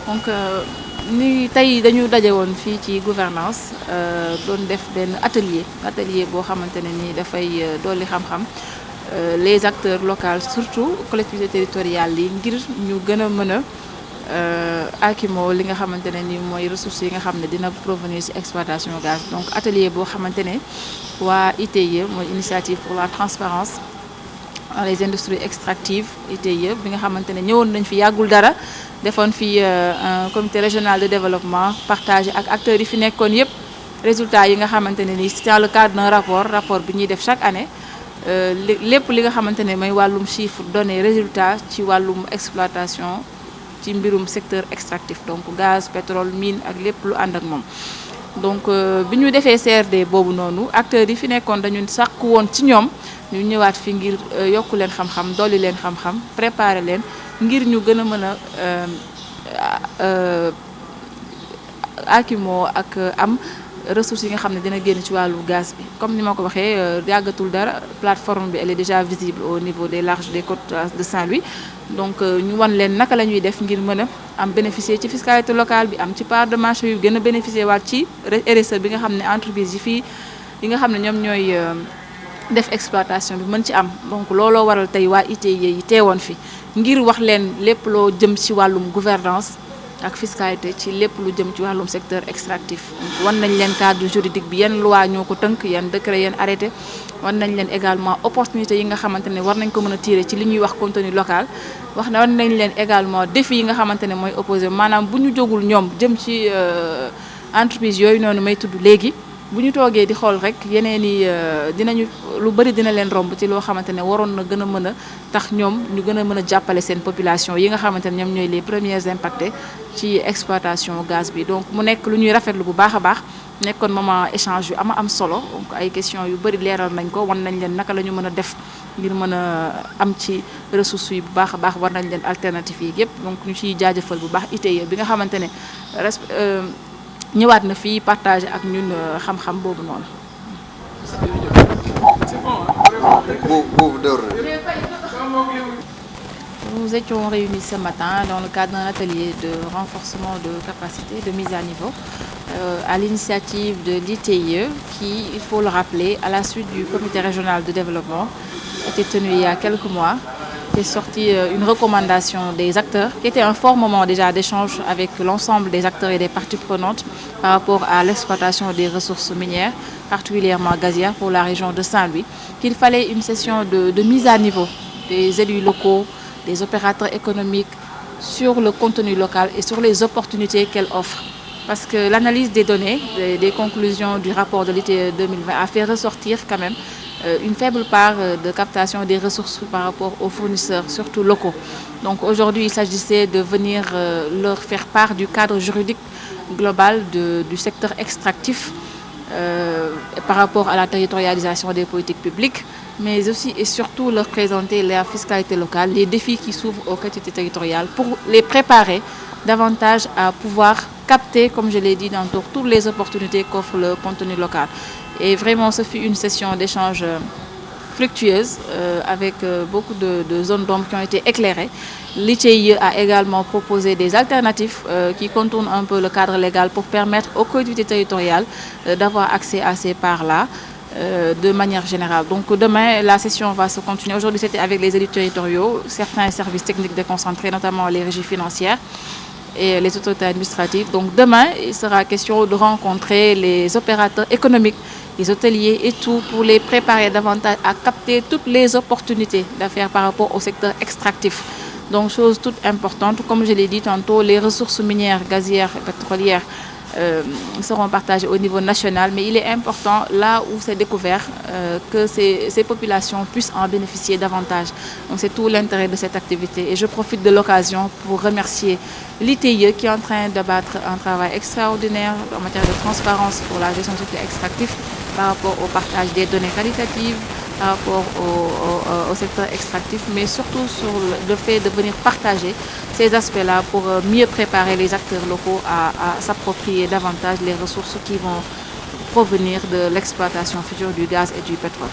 donc ni tey dañu daje woon fii ci gouvernance doon def benn atelier boo xamante ne ni dafay dolli xam-xam les acteurs locaux surtout collectivités territoriales yi ngir ñu gën a mën a akimoo li nga xamante ne ni mooy ressources yi nga xam ne dina provenir ci exploitation gaz. Donc atelier boo xamante ne waa ITIE mooy initiative pour la transparence dans les industries extractives ITIE bi nga xamante ne ñëwoon nañ fi yàggul dara defoon fi un comité régional de développement partagé ak acteurs yi fi nekkoon yëpp résultats yi nga xamante ne ni dans le cadre d'un rapport bi ñuy def chaque année lépp li nga xamante ne mooy wàllum chiffre données résultats ci wàllum exploitation ci mbirum secteur extractif donc gaz pétrole mine ak lépp lu ànd ak moom. Donc bi ñu defee CRD boobu noonu acteurs yi fi nekkoon dañu sàkku woon ci ñoom ñu ñëwaat fi ngir yokku leen xam-xam dolli leen xam-xam préparer leen ngir ñu gën a mën a akimoo ak am ressources yi nga xam ne dina génn ci wàllu gaz bi. Comme ni ma ko waxee yàggatul dara plateforme bi elle est déjà visible au niveau des larges des côtes de Saint-Louis. Donc ñu wan leen naka la ñuy def ngir mën a am bénéficier ci fiscalité locale bi am ci part de marché yu gën a bénéficier waat ci RSE bi nga xam ne entreprise yi fii yi nga xam ne ñoom ñooy def exploitation bi mën ci am. Donc looloo waral tey waa ITIE yi teewoon fi ngir wax leen lépp loo jëm ci wàllum gouvernance ak fiscalité ci lépp lu jëm ci wàllum secteur extractif. Wan nañ leen cadre juridique bi yan loi ñoo ko tënk yan décret yan arrêté wan nañ leen également opportunité yi nga xamante ne war nañ ko mën a tirer ci li ñuy wax contenu local wan nañ leen également défi yi nga xamante ne mooy opposé maanaam bu ñu jógul ñoom jëm ci entreprise yooyu noonu may tudd léegi bu ñu toogee di xool rek yeneen i dinañu lu bëri dina leen romb ci loo xamante ne waroon na gën a mën a tax ñoom ñu gën a mën a jàppale seen population yi nga xamante ne ñoom ñooy les premiers impactés ci exploitation gaz bi. Donc mu nekk lu ñuy rafetlu bu baax a baax nekkoon moment échange yu am solo donc ay questions yu bëri leeral nañ ko wan nañ leen naka la ñu mën a def ngir mën a am ci ressources yi bu baax a baax war nañ leen alternative yi yëpp. Donc ñu ciy jaajëfal bu baax ITIE bi nga xamante ne ñëwaat na fii partagé ak ñun xam-xam boobu noonu. Nous étions réunis ce matin dans le cadre d'un atelier de renforcement de capacité, de mise à niveau, à l'initiative de l'ITIE qui, il faut le rappeler, à la suite du comité régional de développement, était tenu il y a quelques mois. Est sorti une recommandation des acteurs, qui était un fort moment déjà d'échange avec l'ensemble des acteurs et des parties prenantes par rapport à l'exploitation des ressources minières, particulièrement gazières pour la région de Saint-Louis, qu'il fallait une session de mise à niveau des élus locaux, des opérateurs économiques sur le contenu local et sur les opportunités qu'elle offre. Parce que l'analyse des données, des conclusions du rapport de l'ITIE 2020 a fait ressortir quand même une faible part de captation des ressources par rapport aux fournisseurs, surtout locaux. Donc aujourd'hui, il s'agissait de venir leur faire part du cadre juridique global du secteur extractif par rapport à la territorialisation des politiques publiques, mais aussi et surtout leur présenter la fiscalité locale, les défis qui s'ouvrent aux collectivités territoriales pour les préparer davantage à pouvoir capter, comme je l'ai dit tantôt, toutes les opportunités qu'offre le contenu local. Et vraiment, ce fut une session d'échange fructueuse avec beaucoup de zones d'ombre qui ont été éclairées. L'ITIE a également proposé des alternatives qui contournent un peu le cadre légal pour permettre aux collectivités territoriales d'avoir accès à ces parts-là de manière générale. Donc demain, la session va se continuer. Aujourd'hui, c'était avec les élus territoriaux, certains services techniques déconcentrés, notamment les régies financières et les autorités administratives. Donc demain, il sera question de rencontrer les opérateurs économiques, les hôteliers et tout pour les préparer davantage à capter toutes les opportunités d'affaires par rapport au secteur extractif. Donc chose toute importante, comme je l'ai dit tantôt, les ressources minières, gazières et pétrolières seront partagées au niveau national, mais il est important, là où c'est découvert, que ces populations puissent en bénéficier davantage. Donc c'est tout l'intérêt de cette activité. Et je profite de l'occasion pour remercier l'ITIE qui est en train d'abattre un travail extraordinaire en matière de transparence pour la gestion du secteur extractif par rapport au partage des données qualitatives, par rapport au secteur extractif, mais surtout sur le fait de venir partager ces aspects-là pour mieux préparer les acteurs locaux à s'approprier davantage les ressources qui vont provenir de l'exploitation future du gaz et du pétrole.